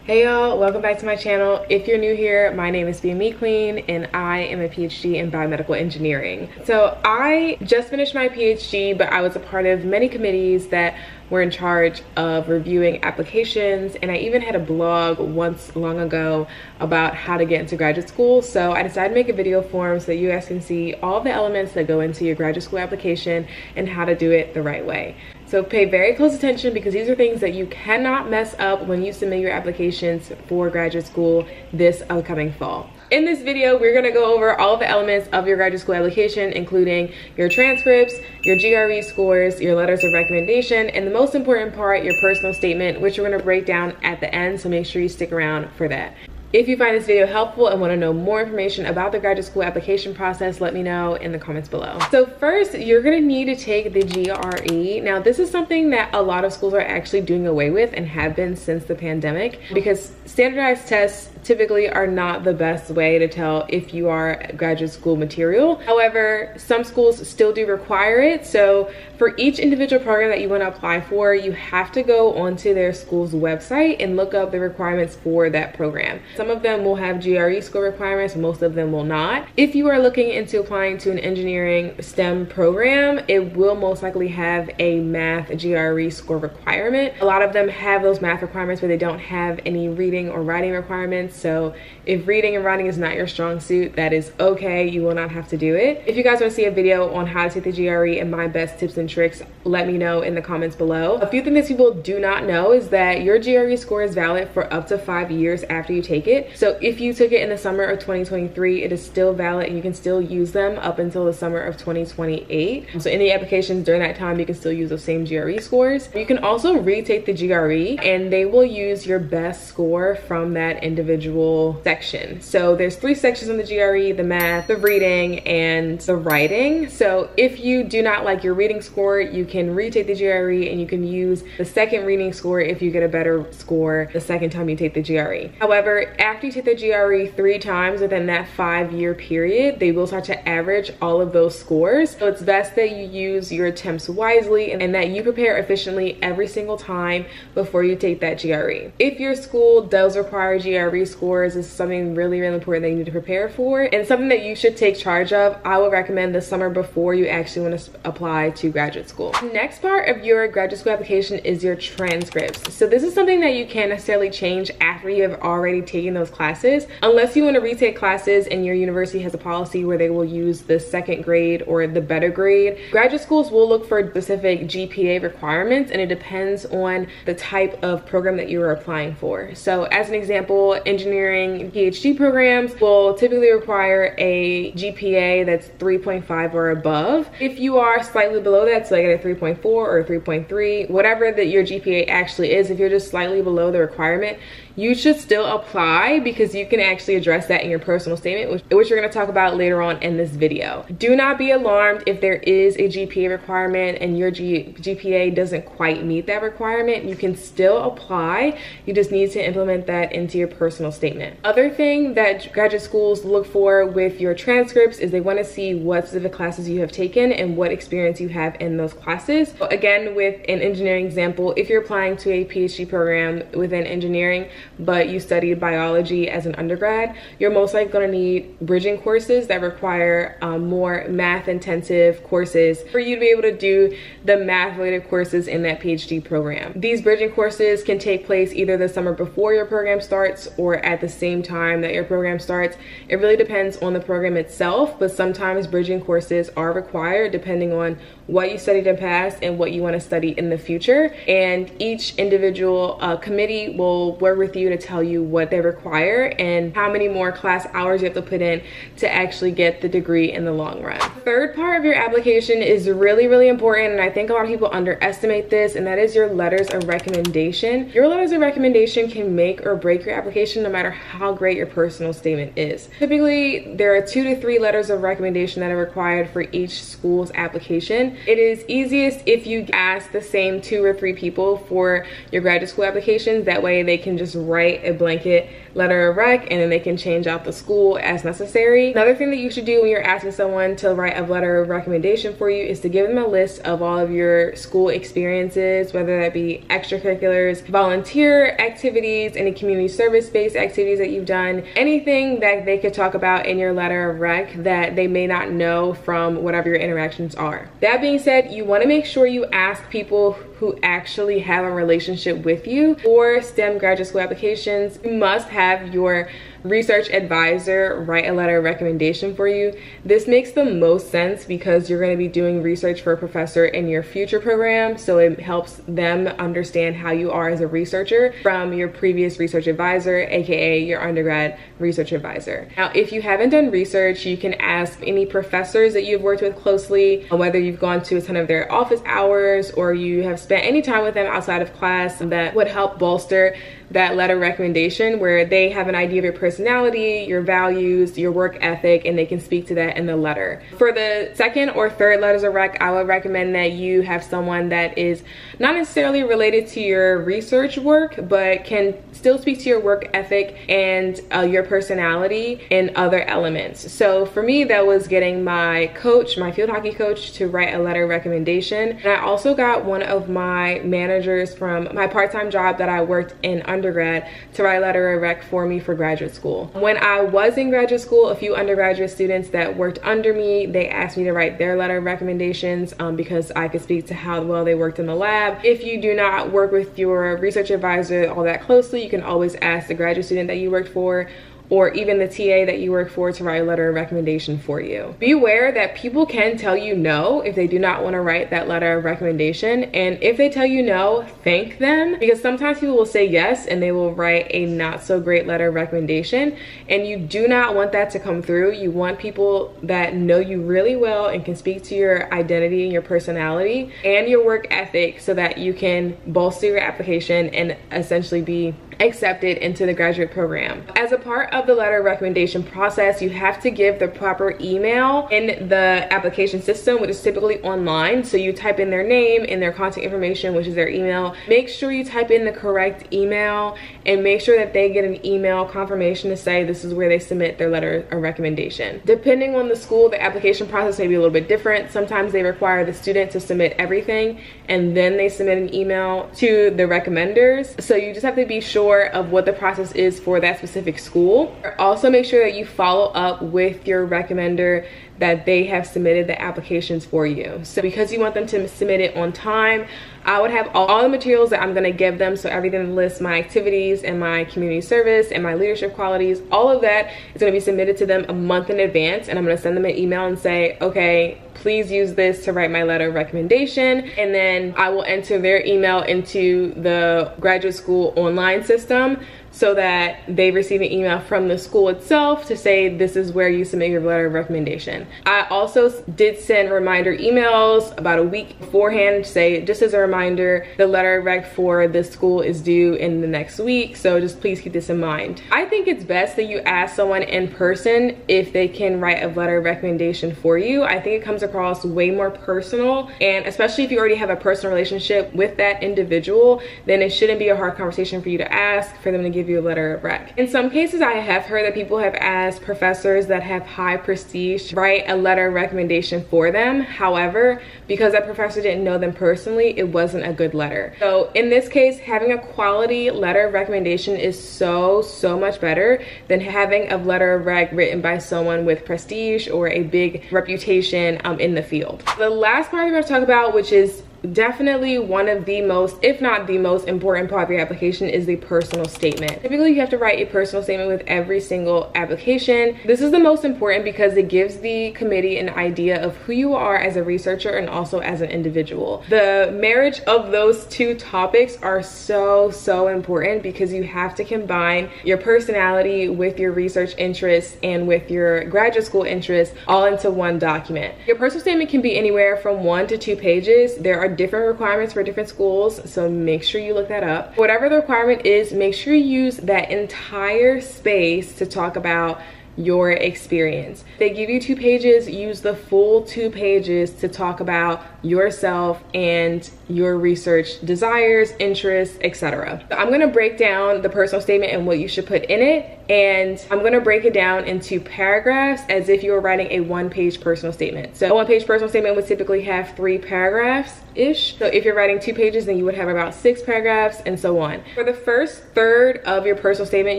Hey y'all, welcome back to my channel. If you're new here, my name is biomedical and I am a PhD in biomedical engineering. So I just finished my PhD, but I was a part of many committees that were in charge of reviewing applications, and I even had a blog once long ago about how to get into graduate school. So I decided to make a video form so that you guys can see all the elements that go into your graduate school application and how to do it the right way. So pay very close attention because these are things that you cannot mess up when you submit your applications for graduate school this upcoming fall. In this video, we're gonna go over all the elements of your graduate school application, including your transcripts, your GRE scores, your letters of recommendation, and the most important part, your personal statement, which we're gonna break down at the end, so make sure you stick around for that. If you find this video helpful and want to know more information about the graduate school application process, let me know in the comments below. So first, you're going to need to take the GRE. Now, this is something that a lot of schools are actually doing away with and have been since the pandemic, because standardized tests typically are not the best way to tell if you are graduate school material. However, some schools still do require it. So for each individual program that you want to apply for, you have to go onto their school's website and look up the requirements for that program. Some of them will have GRE score requirements, most of them will not. If you are looking into applying to an engineering STEM program, it will most likely have a math GRE score requirement. A lot of them have those math requirements, but they don't have any reading or writing requirements. So if reading and writing is not your strong suit, that is okay. You will not have to do it. If you guys want to see a video on how to take the GRE and my best tips and tricks, let me know in the comments below. A few things that people do not know is that your GRE score is valid for up to 5 years after you take it. So if you took it in the summer of 2023, it is still valid and you can still use them up until the summer of 2028. So any applications during that time, you can still use those same GRE scores. You can also retake the GRE and they will use your best score from that individual section. So there's 3 sections on the GRE: the math, the reading, and the writing. So if you do not like your reading score, you can retake the GRE and you can use the second reading score if you get a better score the second time you take the GRE. However, after you take the GRE 3 times within that 5-year period, they will start to average all of those scores. So it's best that you use your attempts wisely and that you prepare efficiently every single time before you take that GRE. If your school does require GRE scores, is something really important that you need to prepare for and something that you should take charge of. I would recommend the summer before you actually want to apply to graduate school. The next part of your graduate school application is your transcripts. So this is something that you can't necessarily change after you have already taken those classes, unless you want to retake classes and your university has a policy where they will use the 2nd grade or the better grade. Graduate schools will look for specific GPA requirements, and it depends on the type of program that you are applying for. So as an example, engineering PhD programs will typically require a GPA that's 3.5 or above. If you are slightly below that, so like at a 3.4 or a 3.3, whatever that your GPA actually is, if you're just slightly below the requirement, you should still apply because you can actually address that in your personal statement, which we're going to talk about later on in this video. Do not be alarmed if there is a GPA requirement and your GPA doesn't quite meet that requirement. You can still apply. You just need to implement that into your personal statement. Other thing that graduate schools look for with your transcripts is they want to see what specific classes you have taken and what experience you have in those classes. So again, with an engineering example, if you're applying to a PhD program within engineering, but you studied biology as an undergrad, you're most likely going to need bridging courses that require more math intensive courses for you to be able to do the math related courses in that PhD program. These bridging courses can take place either the summer before your program starts or at the same time that your program starts. It really depends on the program itself, but sometimes bridging courses are required depending on what you studied in the past and what you want to study in the future. And each individual committee will work with you to tell you what they require and how many more class hours you have to put in to actually get the degree in the long run. The third part of your application is really important, and I think a lot of people underestimate this, and that is your letters of recommendation. Your letters of recommendation can make or break your application no matter how great your personal statement is. Typically, there are 2 to 3 letters of recommendation that are required for each school's application. It is easiest if you ask the same 2 or 3 people for your graduate school applications. That way they can just write a blanket letter of rec, and then they can change out the school as necessary. Another thing that you should do when you're asking someone to write a letter of recommendation for you is to give them a list of all of your school experiences, whether that be extracurriculars, volunteer activities, any community service-based activities that you've done, anything that they could talk about in your letter of rec that they may not know from whatever your interactions are. That being said, you want to make sure you ask people who actually have a relationship with you. For STEM graduate school applications, you must have your research advisor write a letter of recommendation for you. This makes the most sense because you're going to be doing research for a professor in your future program, so it helps them understand how you are as a researcher from your previous research advisor, aka your undergrad research advisor. Now, if you haven't done research, you can ask any professors that you've worked with closely, whether you've gone to a ton of their office hours or you have spent any time with them outside of class. That would help bolster that letter recommendation, where they have an idea of your personality, your values, your work ethic, and they can speak to that in the letter. For the second or third letters of rec, I would recommend that you have someone that is not necessarily related to your research work, but can still speak to your work ethic and your personality and other elements. So for me, that was getting my coach, my field hockey coach, to write a letter of recommendation. And I also got one of my managers from my part-time job that I worked in undergrad to write a letter of rec for me for graduate school. When I was in graduate school, a few undergraduate students that worked under me, they asked me to write their letter of recommendations because I could speak to how well they worked in the lab. If you do not work with your research advisor all that closely, you can always ask the graduate student that you worked for, or even the TA that you work for, to write a letter of recommendation for you. Be aware that people can tell you no if they do not want to write that letter of recommendation. And if they tell you no, thank them, because sometimes people will say yes and they will write a not so great letter of recommendation. And you do not want that to come through. You want people that know you really well and can speak to your identity and your personality and your work ethic, so that you can bolster your application and essentially be accepted into the graduate program. As a part of the letter of recommendation process, you have to give the proper email in the application system, which is typically online. So you type in their name and their contact information, which is their email. Make sure you type in the correct email and make sure that they get an email confirmation to say this is where they submit their letter of recommendation. Depending on the school, the application process may be a little bit different. Sometimes they require the student to submit everything and then they submit an email to the recommenders. So you just have to be sure of what the process is for that specific school. Also make sure that you follow up with your recommender that they have submitted the applications for you. So because you want them to submit it on time, I would have all the materials that I'm going to give them. So everything that lists my activities and my community service and my leadership qualities, all of that is going to be submitted to them a month in advance. And I'm going to send them an email and say, okay, please use this to write my letter of recommendation. And then I will enter their email into the graduate school online system, so that they receive an email from the school itself to say this is where you submit your letter of recommendation. I also did send reminder emails about a week beforehand to say, just as a reminder, the letter of rec for this school is due in the next week, so just please keep this in mind. I think it's best that you ask someone in person if they can write a letter of recommendation for you. I think it comes across way more personal, and especially if you already have a personal relationship with that individual, then it shouldn't be a hard conversation for you to ask for them to give you a letter of rec. In some cases, I have heard that people have asked professors that have high prestige to write a letter of recommendation for them. However, because that professor didn't know them personally, it wasn't a good letter. So in this case, having a quality letter of recommendation is so much better than having a letter of rec written by someone with prestige or a big reputation in the field. The last part I'm going to talk about, which is definitely one of the most, if not the most important part of your application, is the personal statement. Typically, you have to write a personal statement with every single application. This is the most important because it gives the committee an idea of who you are as a researcher and also as an individual. The marriage of those two topics are so important because you have to combine your personality with your research interests and with your graduate school interests all into one document. Your personal statement can be anywhere from 1 to 2 pages. There are different requirements for different schools, so make sure you look that up. Whatever the requirement is, make sure you use that entire space to talk about your experience. If they give you 2 pages, use the full 2 pages to talk about yourself and your research desires, interests, etc. I'm going to break down the personal statement and what you should put in it, and I'm going to break it down into paragraphs as if you were writing a one-page personal statement. So a one-page personal statement would typically have 3 paragraphs-ish. So if you're writing 2 pages, then you would have about 6 paragraphs, and so on. For the first third of your personal statement,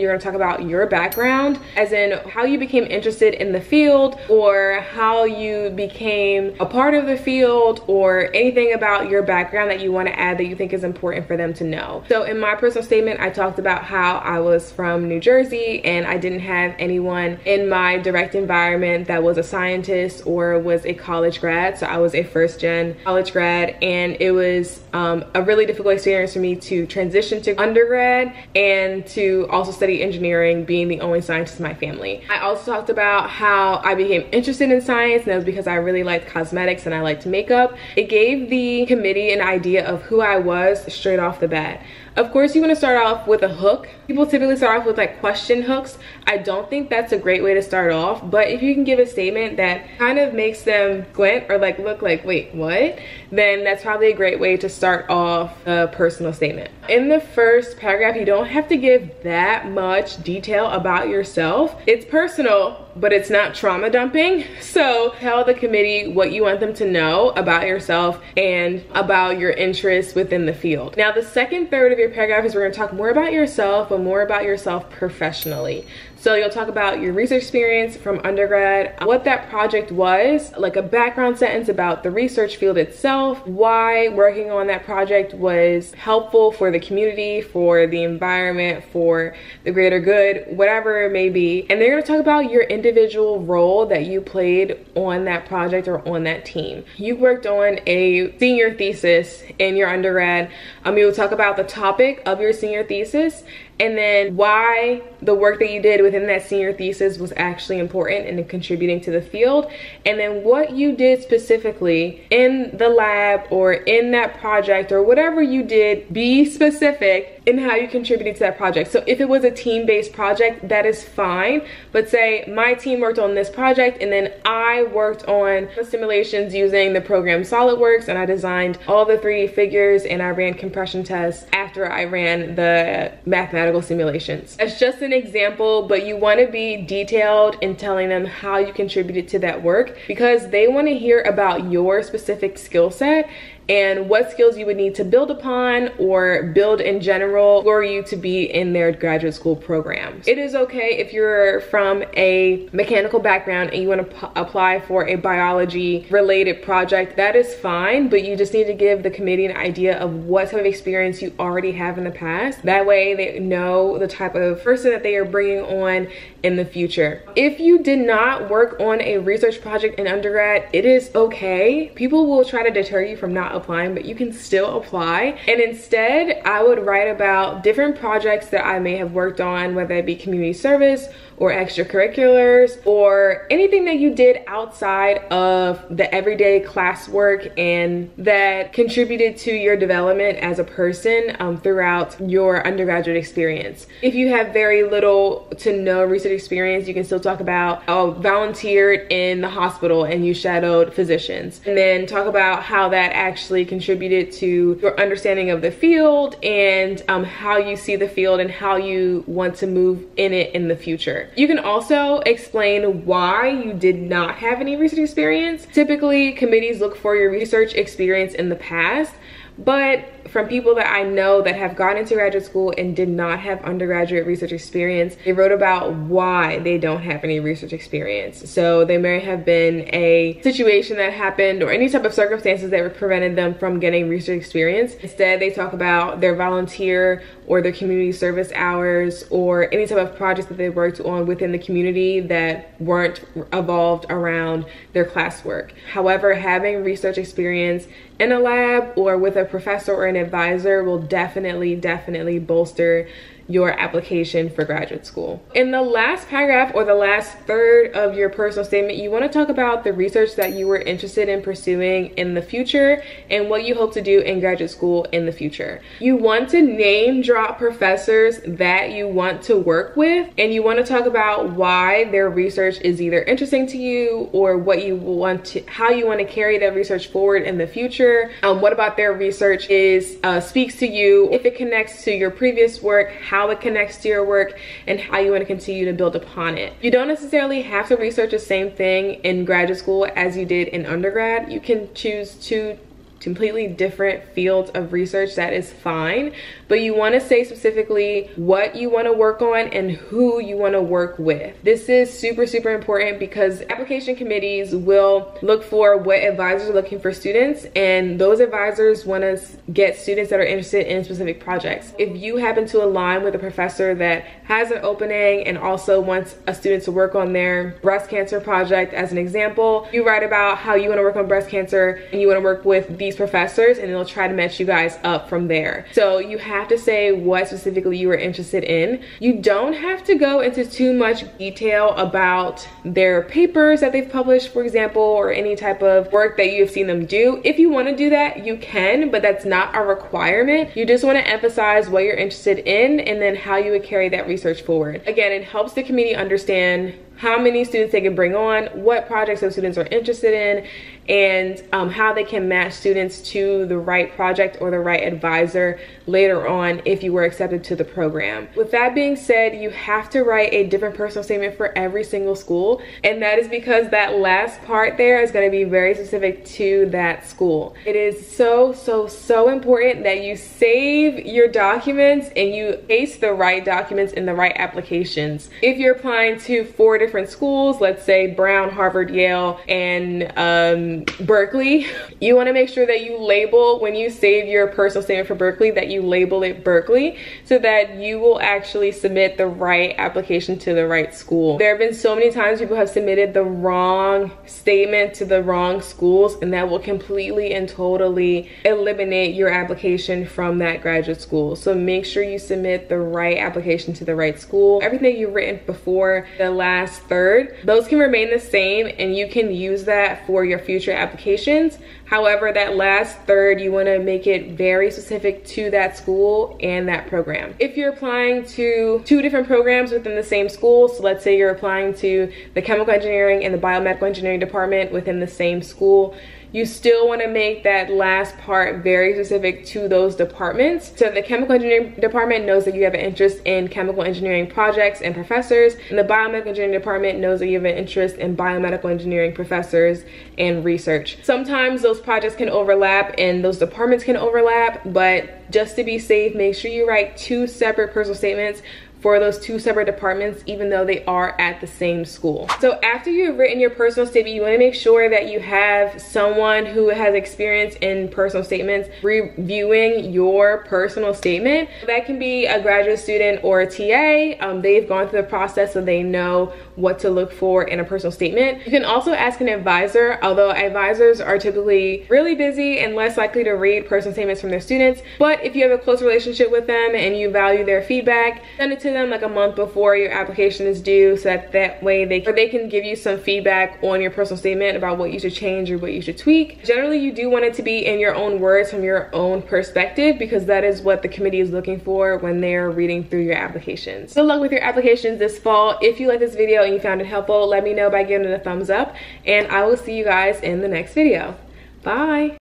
you're going to talk about your background, as in how you became interested in the field, or how you became a part of the field, or anything about your background that you want to add that you think is important for them to know. So in my personal statement, I talked about how I was from New Jersey and I didn't have anyone in my direct environment that was a scientist or was a college grad. So I was a first-gen college grad, and it was a really difficult experience for me to transition to undergrad and to also study engineering, being the only scientist in my family. I also talked about how I became interested in science, and that was because I really liked cosmetics and I liked makeup. It gave the committee an idea of who I was straight off the bat. Of course, you want to start off with a hook. People typically start off with like question hooks. I don't think that's a great way to start off, but if you can give a statement that kind of makes them squint or like look like, wait, what? Then that's probably a great way to start off a personal statement. In the first paragraph, you don't have to give that much detail about yourself. It's personal, but it's not trauma dumping. So tell the committee what you want them to know about yourself and about your interests within the field. Now, the second third of your paragraph is we're going to talk more about yourself, but more about yourself professionally. So you'll talk about your research experience from undergrad, what that project was, like a background sentence about the research field itself, why working on that project was helpful for the community, for the environment, for the greater good, whatever it may be. And they're going to talk about your individual role that you played on that project or on that team. You worked on a senior thesis in your undergrad. You will talk about the topic of your senior thesis, and then why the work that you did within that senior thesis was actually important and contributing to the field, and then what you did specifically in the lab or in that project or whatever you did. Be specific in how you contributed to that project. So if it was a team-based project, that is fine, but say my team worked on this project and then I worked on the simulations using the program SolidWorks, and I designed all the 3D figures and I ran compression tests after I ran the mathematical simulations. That's just an example, but you want to be detailed in telling them how you contributed to that work, because they want to hear about your specific skill set and what skills you would need to build upon or build in general for you to be in their graduate school program. It is okay if you're from a mechanical background and you want to apply for a biology related project. That is fine, but you just need to give the committee an idea of what type of experience you already have in the past. That way they know the type of person that they are bringing on in the future. If you did not work on a research project in undergrad, it is okay. People will try to deter you from not applying, but you can still apply. And instead, I would write about different projects that I may have worked on, whether it be community service or extracurriculars or anything that you did outside of the everyday classwork and that contributed to your development as a person throughout your undergraduate experience. If you have very little to no research experience, you can still talk about volunteered in the hospital and you shadowed physicians, and then talk about how that actually contributed to your understanding of the field and how you see the field and how you want to move in it in the future. You can also explain why you did not have any research experience. Typically, committees look for your research experience in the past, but from people that I know that have gone into graduate school and did not have undergraduate research experience, they wrote about why they don't have any research experience. So they may have been a situation that happened or any type of circumstances that prevented them from getting research experience. Instead, they talk about their volunteer or their community service hours or any type of projects that they worked on within the community that weren't evolved around their classwork. However, having research experience in a lab or with a professor or an advisor will definitely bolster your application for graduate school. In the last paragraph or the last third of your personal statement, you want to talk about the research that you were interested in pursuing in the future and what you hope to do in graduate school in the future. You want to name drop professors that you want to work with, and you want to talk about why their research is either interesting to you or what you want to, how you want to carry that research forward in the future. What about their research speaks to you, if it connects to your previous work, how it connects to your work, and how you want to continue to build upon it. You don't necessarily have to research the same thing in graduate school as you did in undergrad. You can choose two completely different fields of research. That is fine, but you want to say specifically what you want to work on and who you want to work with. This is super important because application committees will look for what advisors are looking for students, and those advisors want to get students that are interested in specific projects. If you happen to align with a professor that has an opening and also wants a student to work on their breast cancer project, as an example, you write about how you want to work on breast cancer and you want to work with these professors, and they'll try to match you guys up from there. So you have to say what specifically you are interested in. You don't have to go into too much detail about their papers that they've published, for example, or any type of work that you've seen them do. If you want to do that, you can, but that's not a requirement. You just want to emphasize what you're interested in and then how you would carry that research forward. Again, it helps the committee understand how many students they can bring on, what projects those students are interested in, and how they can match students to the right project or the right advisor later on if you were accepted to the program. With that being said, you have to write a different personal statement for every single school, and that is because that last part there is going to be very specific to that school. It is so important that you save your documents and you paste the right documents in the right applications. If you're applying to 4 different schools, let's say Brown, Harvard, Yale, and Berkeley, you want to make sure that you label, when you save your personal statement for Berkeley, that you label it Berkeley so that you will actually submit the right application to the right school. There have been so many times people have submitted the wrong statement to the wrong schools, and that will completely and totally eliminate your application from that graduate school. So make sure you submit the right application to the right school. Everything you've written before the last third, those can remain the same and you can use that for your future applications. However, that last third, you want to make it very specific to that school and that program. If you're applying to 2 different programs within the same school, so let's say you're applying to the chemical engineering and the biomedical engineering department within the same school, you still want to make that last part very specific to those departments. So the chemical engineering department knows that you have an interest in chemical engineering projects and professors, and the biomedical engineering department knows that you have an interest in biomedical engineering professors and research. Sometimes those projects can overlap and those departments can overlap, but just to be safe, make sure you write 2 separate personal statements for those 2 separate departments, even though they are at the same school. So after you've written your personal statement, you want to make sure that you have someone who has experience in personal statements reviewing your personal statement. That can be a graduate student or a TA. They've gone through the process, so they know what to look for in a personal statement. You can also ask an advisor, although advisors are typically really busy and less likely to read personal statements from their students. But if you have a close relationship with them and you value their feedback, send it to them like a month before your application is due, so that way they can give you some feedback on your personal statement about what you should change or what you should tweak. Generally, you do want it to be in your own words from your own perspective, because that is what the committee is looking for when they're reading through your applications. Good luck with your applications this fall. If you like this video and you found it helpful, let me know by giving it a thumbs up, and I will see you guys in the next video. Bye.